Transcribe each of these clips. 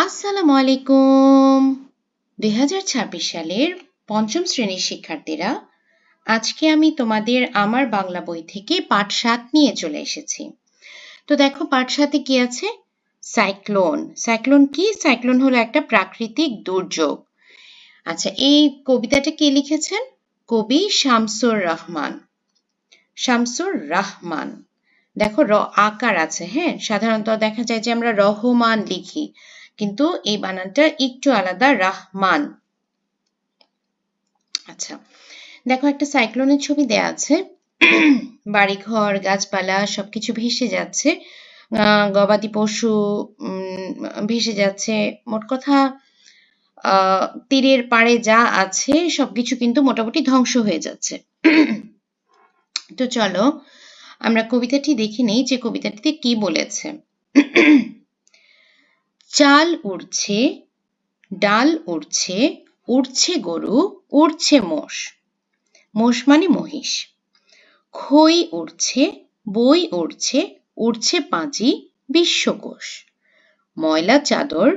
আসসালামু আলাইকুম। 2026 সালের পঞ্চম শ্রেণীর শিক্ষার্থীরা, আজকে আমি তোমাদের আমার বাংলা বই থেকে পাঠ 7 নিয়ে চলে এসেছি। তো দেখো পাঠ 7-এ কি আছে? সাইক্লোন। সাইক্লোন কি? সাইক্লোন হলো একটা প্রাকৃতিক দুর্যোগ। আচ্ছা, এই কবিতাটা কে লিখেছেন? কবি শামসুর রহমান। শামসুর রাহমান। দেখো আকার আছে, হ্যাঁ, সাধারণত দেখা যায় যে আমরা রহমান লিখি, কিন্তু এই বানানটা একটু আলাদা, রাহমান। আচ্ছা, দেখো একটা সাইক্লোনের ছবি দেয়া আছে। বাড়িঘর, গাছপালা সবকিছু ভেসে যাচ্ছে, গবাদি পশু ভেসে যাচ্ছে। মোট কথা তীরের পাড়ে যা আছে সবকিছু কিন্তু মোটামুটি ধ্বংস হয়ে যাচ্ছে। তো চলো আমরা কবিতাটি দেখে নেই যে কবিতাটিতে কি বলেছে। চাল উড়ছে, ডাল উড়ছে, উড়ছে গরু, উড়ছে মোষ। মোষ মানে মহিষ। খই উড়ছে, বই উড়ছে, উড়ছে পাঁজি, বিশ্বকোষ। ময়লা চাদর,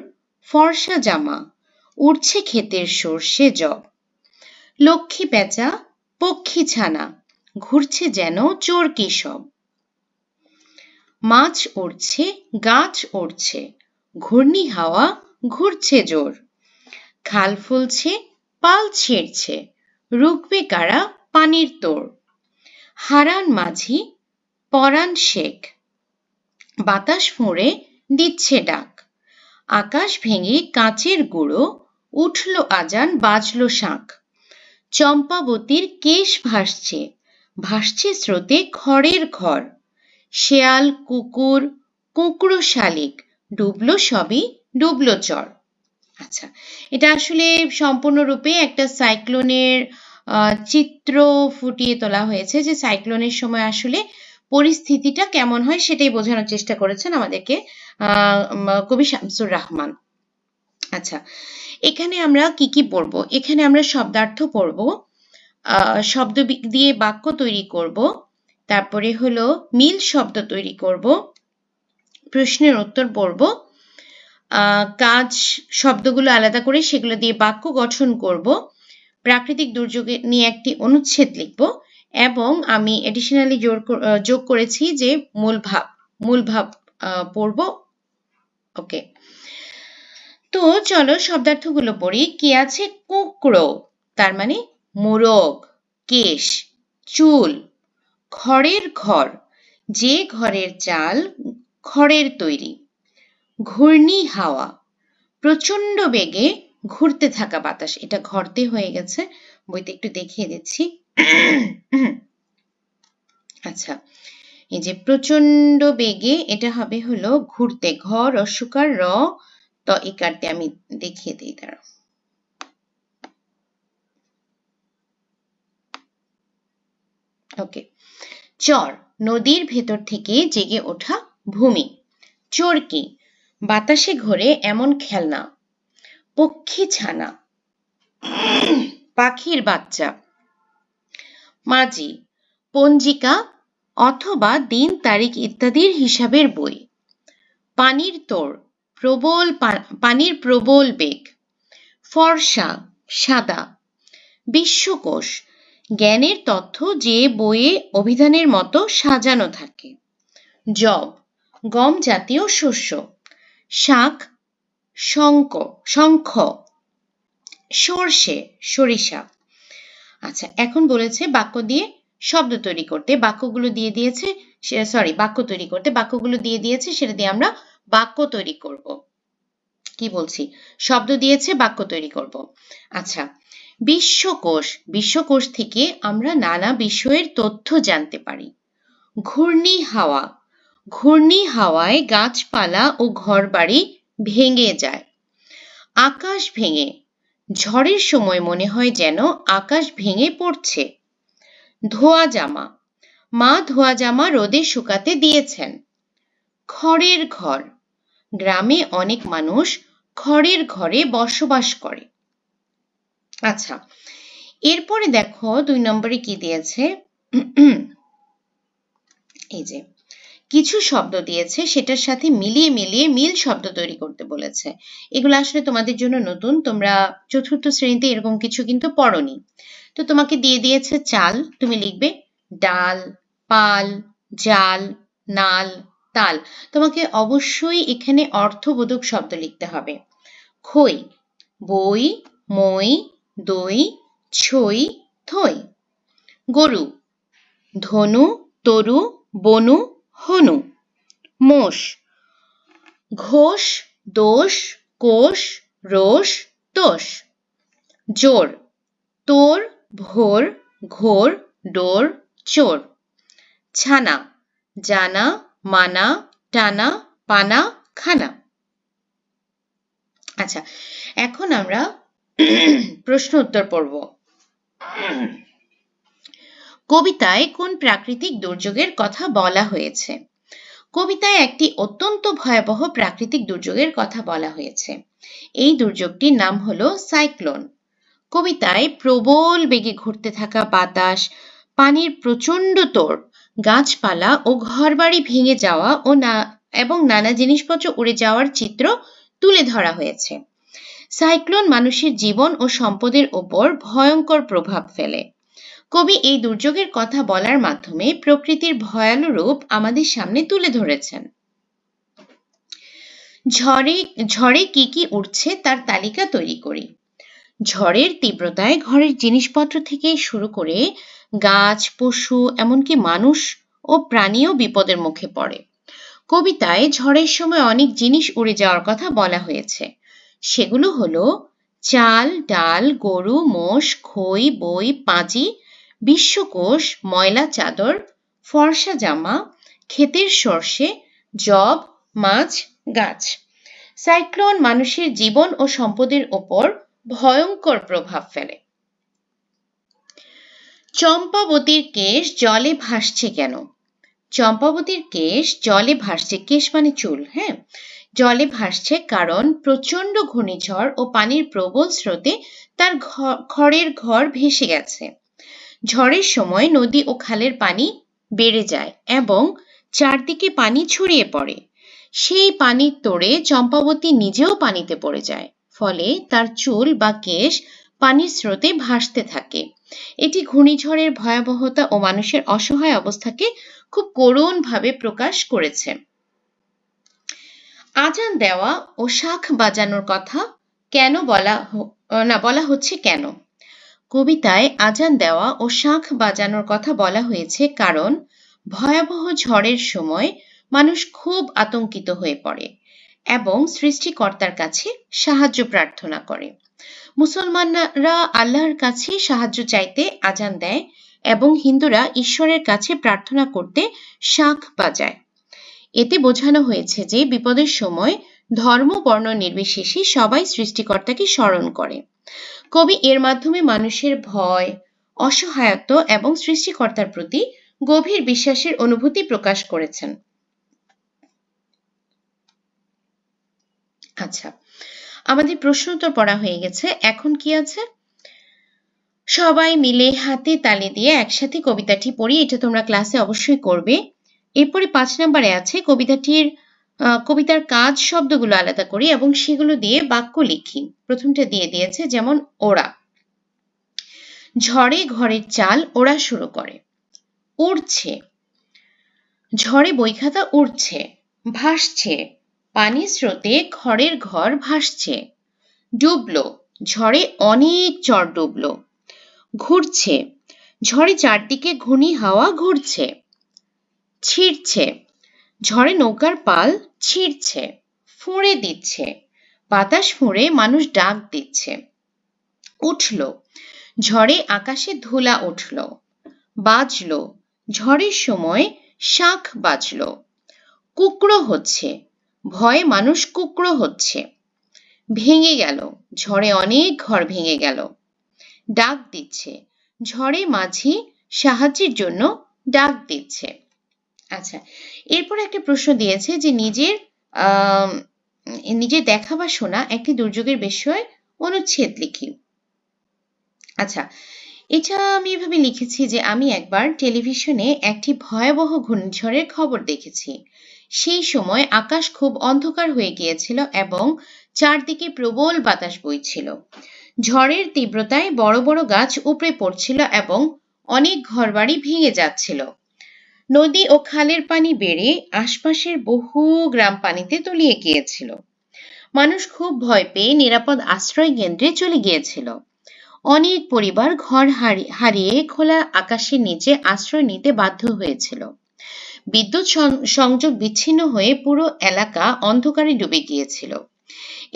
ফর্সা জামা, উড়ছে ক্ষেতের সর্ষে জব। লক্ষ্মী পেঁচা, পক্ষী ছানা, ঘুরছে যেন চরকি সব। মাছ উড়ছে, গাছ উড়ছে, ঘূর্ণি হাওয়া ঘুরছে জোর। খাল ফুলছে, পাল ছিঁড়ছে, রুখবে কারা পানির তোড়। হারান মাঝি, পরাণ শেখ, বাতাস ফুঁড়ে দিচ্ছে ডাক। আকাশ ভেঙে কাঁচের গুঁড়ো, উঠল আজান বাজল শাঁখ। চম্পাবতীর কেশ ভাসছে, ভাসছে স্রোতে খড়ের ঘর। শেয়াল কুকুর কুঁকড়ো শালিক, ডুবলো সবই ডুবলো চর। আচ্ছা, এটা আসলে সম্পূর্ণরূপে একটা সাইক্লোনের চিত্র ফুটিয়ে তোলা হয়েছে, যে সাইক্লোনের সময় আসলে পরিস্থিতিটা কেমন হয় সেটাই বোঝানোর চেষ্টা করেছেন আমাদেরকে কবি শামসুর রাহমান। আচ্ছা, এখানে আমরা কি কি পড়বো? এখানে আমরা শব্দার্থ পড়বো, শব্দ দিয়ে বাক্য তৈরি করব, তারপরে হলো মিল শব্দ তৈরি করব, প্রশ্নের উত্তর পড়ব, কাজ শব্দগুলো আলাদা করে সেগুলো দিয়ে বাক্য গঠন করব, প্রাকৃতিক দুর্যোগে নিয়ে একটি অনুচ্ছেদ লিখব, এবং আমি এডিশনালি যোগ করেছি যে মূল ভাব পড়ব। ওকে, তো চলো শব্দার্থগুলো পড়ি। কি আছে? কুঁকড়ো তার মানে মোরগ, কেশ, চুল। খড়ের ঘর, যে ঘরের চাল খড়ের তৈরি। ঘূর্ণি হাওয়া, প্রচন্ড বেগে ঘুরতে থাকা বাতাস। এটা ঘরতে হয়ে গেছে, বইতে একটু দেখিয়ে দিচ্ছি। আচ্ছা, এই যে প্রচন্ড বেগে, এটা হবে হলো ঘুরতে, ঘর রস্যকার র ত ইকারতে আমি দেখিয়ে দিই, দাঁড়াও। ওকে, চর, নদীর ভেতর থেকে জেগে ওঠা ভূমি। চরকি, বাতাসে ঘোরে এমন খেলনা। পক্ষী ছানা, পাখির বাচ্চা। মাঝি, পঞ্জিকা অথবা দিন তারিখ ইত্যাদির হিসাবের বই। পানির তোড়, পানির প্রবল বেগ। ফর্সা, সাদা। বিশ্বকোষ, জ্ঞানের তথ্য যে বইয়ে অভিধানের মতো সাজানো থাকে। জব, গম জাতীয় শস্য। শাক, শঙ্খ। সর্ষে, সরিষা। আচ্ছা, এখন বলেছে বাক্য দিয়ে শব্দ তৈরি করতে। বাক্যগুলো দিয়ে দিয়েছে, বাক্য তৈরি করতে বাক্যগুলো দিয়ে দিয়েছে, সেটা দিয়ে আমরা বাক্য তৈরি করব। কি বলছি? শব্দ দিয়েছে, বাক্য তৈরি করব। আচ্ছা, বিশ্বকোষ, বিশ্বকোষ থেকে আমরা নানা বিষয়ের তথ্য জানতে পারি। ঘূর্ণি হাওয়া, ঘূর্ণি হাওয়ায় গাছপালা ও ঘরবাড়ি ভেঙে যায়। আকাশ ভেঙে, ঝড়ের সময় মনে হয় যেন আকাশ ভেঙে পড়ছে। ধোয়া জামা, মা ধোয়া জামা রোদে শুকাতে দিয়েছেন। খড়ের ঘর, গ্রামে অনেক মানুষ খড়ের ঘরে বসবাস করে। আচ্ছা, এরপরে দেখো 2 নম্বরে কি দিয়েছে। এই যে কিছু শব্দ দিয়েছে সেটার সাথে মিলিয়ে মিলিয়ে মিল শব্দ তৈরি করতে বলেছে। এগুলো আসলে তোমাদের জন্য নতুন, তোমরা চতুর্থ শ্রেণীতে এরকম কিছু কিন্তু পড়োনি। তো তোমাকে দিয়ে দিয়েছে চাল, তুমি লিখবে ডাল, পাল, জাল, নাল, তাল। তোমাকে অবশ্যই এখানে অর্থবোধক শব্দ লিখতে হবে। খই, বই, মই, দই, ছই, থই। গরু, ধনু, তরু, বনু, হনু। মোষ, ঘোষ, দোষ, কোষ, রোষ, তোষ। জোর, তোর, ভোর, ঘোর, ডোর, চোর। ছানা, জানা, মানা, টানা, পানা, খানা। আচ্ছা, এখন আমরা প্রশ্ন উত্তর পড়ব। কবিতায় কোন প্রাকৃতিক দুর্যোগের কথা বলা হয়েছে? কবিতায় একটি অত্যন্ত ভয়াবহ প্রাকৃতিক দুর্যোগের কথা বলা হয়েছে। এই দুর্যোগটির নাম হলো সাইক্লোন। কবিতায় প্রবল বেগে ঘুরতে থাকা বাতাস, পানির প্রচণ্ড তোড়, গাছপালা ও ঘরবাড়ি ভেঙে যাওয়া এবং নানা জিনিসপত্র উড়ে যাওয়ার চিত্র তুলে ধরা হয়েছে। সাইক্লোন মানুষের জীবন ও সম্পদের ওপর ভয়ঙ্কর প্রভাব ফেলে। কবি এই দুর্যোগের কথা বলার মাধ্যমে প্রকৃতির ভয়াল রূপ আমাদের সামনে তুলে ধরেছেন। ঝড়ে কি কি উঠছে তার তালিকা তৈরি করি। ঝড়ের তীব্রতায় ঘরের জিনিসপত্র থেকে শুরু করে গাছ, পশু, এমনকি মানুষ ও প্রাণীও বিপদের মুখে পড়ে। কবিতায় ঝড়ের সময় অনেক জিনিস উড়ে যাওয়ার কথা বলা হয়েছে। সেগুলো হলো চাল, ডাল, গরু, মোষ, খই, বই, পাঁজি, বিশ্বকোষ, ময়লা চাদর, ফর্সা জামা, ক্ষেতের সর্ষে, যব, মাছ, গাছ। সাইক্লোন মানুষের জীবন ও সম্পদের ওপর ভয়ঙ্কর প্রভাব ফেলে। চম্পাবতীর কেশ জলে ভাসছে কেন? চম্পাবতীর কেশ জলে ভাসছে, কেশ মানে চুল, হ্যাঁ, জলে ভাসছে কারণ প্রচণ্ড ঘূর্ণিঝড় ও পানির প্রবল স্রোতে তার খড়ের ঘর ভেসে গেছে। ঝড়ের সময় নদী ও খালের পানি বেড়ে যায় এবং চারদিকে পানি ছড়িয়ে পড়ে। সেই পানির তোড়ে চম্পাবতী নিজেও পানিতে পড়ে যায়, ফলে তার চুল বা কেশ পানির স্রোতে ভাসতে থাকে। এটি ঘূর্ণিঝড়ের ভয়াবহতা ও মানুষের অসহায় অবস্থাকে খুব করুণভাবে প্রকাশ করেছে। আজান দেওয়া ও শাঁখ বাজানোর কথা কেন বলা হচ্ছে কেন? কবিতায় আজান দেওয়া ও শাঁখ বাজানোর কথা বলা হয়েছে কারণ ভয়াবহ ঝড়ের সময় মানুষ খুব আতঙ্কিত হয়ে পড়ে এবং সৃষ্টিকর্তার কাছে সাহায্য প্রার্থনা করে। মুসলমানরা আল্লাহর কাছে সাহায্য চাইতে আজান দেয় এবং হিন্দুরা ঈশ্বরের কাছে প্রার্থনা করতে শাঁখ বাজায়। এতে বোঝানো হয়েছে যে বিপদের সময় ধর্ম বর্ণ নির্বিশেষে সবাই সৃষ্টিকর্তাকে স্মরণ করে। কবি এর মাধ্যমে মানুষের ভয়, অসহায়ত্ব এবং সৃষ্টিকর্তার প্রতি গভীর বিশ্বাসের অনুভূতি প্রকাশ করেছেন। আচ্ছা, আমাদের প্রশ্ন উত্তর পড়া হয়ে গেছে। এখন কি আছে? সবাই মিলে হাতে তালি দিয়ে একসাথে কবিতাটি পড়ি। এটা তোমরা ক্লাসে অবশ্যই করবে। এরপরে 5 নম্বরে আছে কবিতার কাজ শব্দগুলো আলাদা করি এবং সেগুলো দিয়ে বাক্য লিখি। প্রথমটা দিয়ে দিয়েছে, যেমন ওড়া। ঝড়ে ঘরের চাল ওড়া শুরু করে। উড়ছে, ঝড়ে বইখাতা উড়ছে। ভাসছে, পানির স্রোতে খড়ের ঘর ভাসছে। ডুবলো, ঝড়ে অনেক চর ডুবলো। ঘুরছে, ঝড়ে চারদিকে ঘূর্ণি হাওয়া ঘুরছে। ছিঁড়ছে, ঝড়ে নৌকার পাল ছিঁড়ছে। ফুঁড়ে দিচ্ছে, বাতাস ফুঁড়ে মানুষ ডাক দিচ্ছে। উঠলো, ঝড়ে আকাশে ধুলা উঠলো। বাজলো, ঝড়ের সময় শাঁখ বাজলো। কুকড়ো হচ্ছে, ভয়ে মানুষ কুকড়ো হচ্ছে। ভেঙে গেল, ঝড়ে অনেক ঘর ভেঙে গেল। ডাক দিচ্ছে, ঝড়ে মাঝি সাহায্যের জন্য ডাক দিচ্ছে। আচ্ছা, এরপর একটা প্রশ্ন দিয়েছে যে নিজের দেখা বা শোনা একটি দুর্যোগের বিষয়ে অনুচ্ছেদ লিখি। আচ্ছা, এটা আমি এভাবে লিখেছি যে আমি একবার টেলিভিশনে একটি ভয়াবহ ঘূর্ণিঝড়ের খবর দেখেছি। সেই সময় আকাশ খুব অন্ধকার হয়ে গিয়েছিল এবং চারদিকে প্রবল বাতাস বইছিল। ঝড়ের তীব্রতায় বড় বড় গাছ উপড়ে পড়ছিল এবং অনেক ঘরবাড়ি ভেঙে যাচ্ছিল। নদী ও খালের পানি বেড়ে আশপাশের বহু গ্রাম পানিতে তলিয়ে গিয়েছিল। মানুষ খুব ভয় পেয়ে নিরাপদ আশ্রয় কেন্দ্রে চলে গিয়েছিল। অনেক পরিবার ঘর হারিয়ে খোলা আকাশের নিচে আশ্রয় নিতে বাধ্য হয়েছিল। বিদ্যুৎ সংযোগ বিচ্ছিন্ন হয়ে পুরো এলাকা অন্ধকারে ডুবে গিয়েছিল।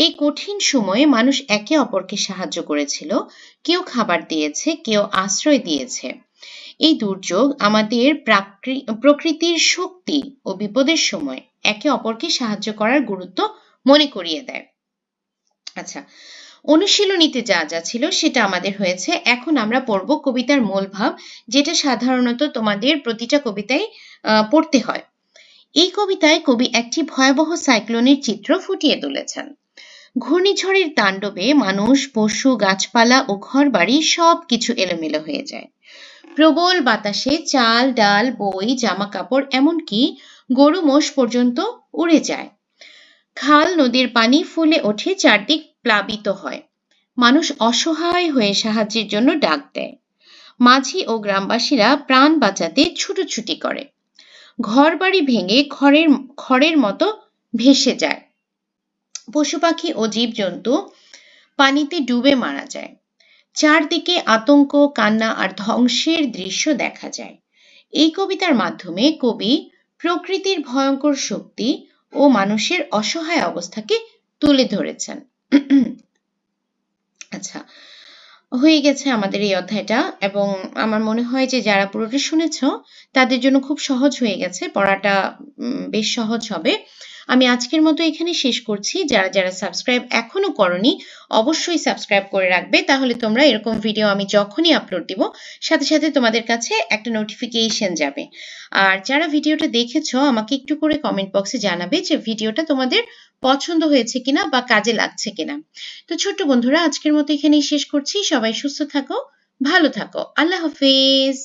এই কঠিন সময়ে মানুষ একে অপরকে সাহায্য করেছিল, কেউ খাবার দিয়েছে, কেউ আশ্রয় দিয়েছে। এই দুর্যোগ আমাদের প্রকৃতির শক্তি ও বিপদের সময় একে অপরকে সাহায্য করার গুরুত্ব মনে করিয়ে দেয়। আচ্ছা, অনুশীলনীতে যা যা ছিল সেটা আমাদের হয়েছে। এখন আমরা পড়ব কবিতার মূল ভাব, যেটা সাধারণত তোমাদের প্রতিটা কবিতায় পড়তে হয়। এই কবিতায় কবি একটি ভয়াবহ সাইক্লোনের চিত্র ফুটিয়ে তুলেছেন। ঘূর্ণিঝড়ের তাণ্ডবে মানুষ, পশু, গাছপালা ও ঘরবাড়ি সবকিছু এলোমেলো হয়ে যায়। প্রবল বাতাসে চাল, ডাল, বই, জামা কাপড়, এমনকি গরু মোষ পর্যন্ত উড়ে যায়। খাল, নদীর পানি ফুলে ওঠে, চারদিক প্লাবিত হয়। মানুষ অসহায় হয়ে সাহায্যের জন্য ডাক দেয়। মাঝি ও গ্রামবাসীরা প্রাণ বাঁচাতে ছুটোছুটি করে। ঘরবাড়ি ভেঙে খড়ের মতো ভেসে যায়। পশু পাখি ও জীবজন্তু পানিতে ডুবে মারা যায়। চারদিকে আতঙ্ক, কান্না আর ধ্বংসের দৃশ্য দেখা যায়। এই কবিতার মাধ্যমে কবি প্রকৃতির ভয়ঙ্কর শক্তি ও মানুষের অসহায় অবস্থাকে তুলে ধরেছেন। আচ্ছা, হয়ে গেছে আমাদের এই অধ্যায়টা, এবং আমার মনে হয় যে যারা পুরোটা শুনেছ তাদের জন্য খুব সহজ হয়ে গেছে, পড়াটা বেশ সহজ হবে। আমি আজকের মতো এখানে শেষ করছি। যারা যারা সাবস্ক্রাইব এখনো করনি অবশ্যই সাবস্ক্রাইব করে রাখবে, তাহলে তোমরা এরকম ভিডিও আমি যখনই আপলোড দিব সাথে সাথে তোমাদের কাছে একটা নোটিফিকেশন যাবে। আর যারা ভিডিওটা দেখেছো আমাকে একটু করে কমেন্ট বক্সে জানাবে যে ভিডিওটা তোমাদের পছন্দ হয়েছে কিনা বা কাজে লাগছে কিনা। তো ছোট্ট বন্ধুরা, আজকের মতো এখানেই শেষ করছি। সবাই সুস্থ থাকো, ভালো থাকো। আল্লাহ হাফেজ।